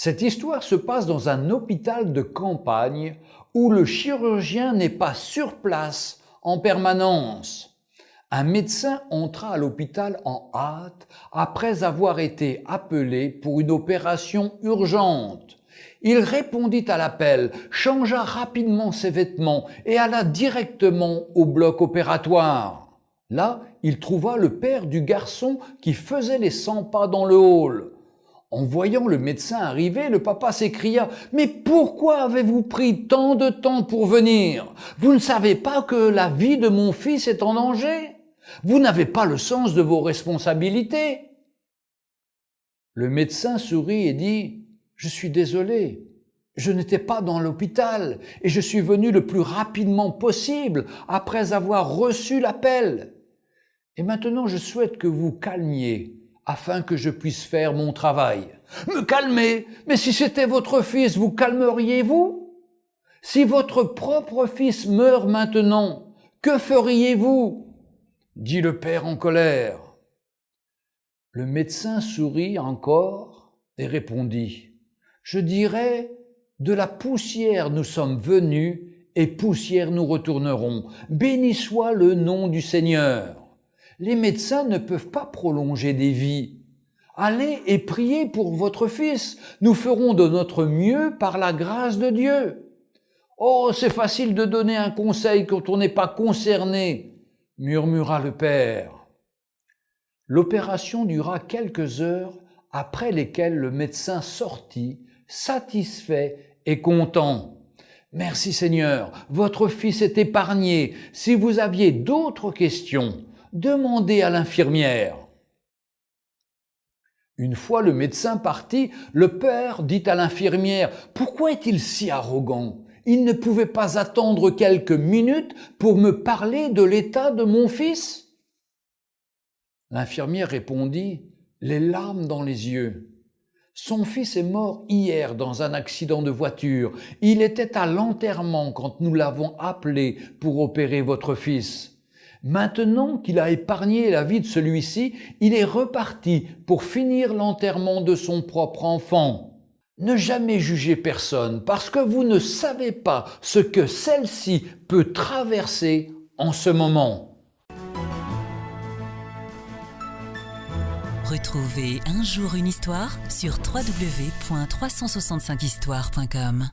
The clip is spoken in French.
Cette histoire se passe dans un hôpital de campagne où le chirurgien n'est pas sur place en permanence. Un médecin entra à l'hôpital en hâte après avoir été appelé pour une opération urgente. Il répondit à l'appel, changea rapidement ses vêtements et alla directement au bloc opératoire. Là, il trouva le père du garçon qui faisait les 100 pas dans le hall. En voyant le médecin arriver, le papa s'écria « Mais pourquoi avez-vous pris tant de temps pour venir? Vous ne savez pas que la vie de mon fils est en danger? Vous n'avez pas le sens de vos responsabilités ?» Le médecin sourit et dit « Je suis désolé, je n'étais pas dans l'hôpital et je suis venu le plus rapidement possible après avoir reçu l'appel. Et maintenant je souhaite que vous calmiez afin que je puisse faire mon travail. » « Me calmer? Mais si c'était votre fils, vous calmeriez-vous? Si votre propre fils meurt maintenant, que feriez-vous? » dit le père en colère. Le médecin sourit encore et répondit « Je dirais, de la poussière nous sommes venus et poussière nous retournerons. Béni soit le nom du Seigneur. Les médecins ne peuvent pas prolonger des vies. Allez et priez pour votre fils. Nous ferons de notre mieux par la grâce de Dieu. » « Oh, c'est facile de donner un conseil quand on n'est pas concerné, » murmura le père. L'opération dura quelques heures, après lesquelles le médecin sortit, satisfait et content. « Merci Seigneur, votre fils est épargné. Si vous aviez d'autres questions, demandez à l'infirmière. » Une fois le médecin parti, le père dit à l'infirmière « Pourquoi est-il si arrogant ? Il ne pouvait pas attendre quelques minutes pour me parler de l'état de mon fils ?» L'infirmière répondit, les larmes dans les yeux. « Son fils est mort hier dans un accident de voiture. Il était à l'enterrement quand nous l'avons appelé pour opérer votre fils. Maintenant qu'il a épargné la vie de celui-ci, il est reparti pour finir l'enterrement de son propre enfant. Ne jamais jugez personne parce que vous ne savez pas ce que celle-ci peut traverser en ce moment. » Retrouvez Un jour une histoire sur www.365histoire.com.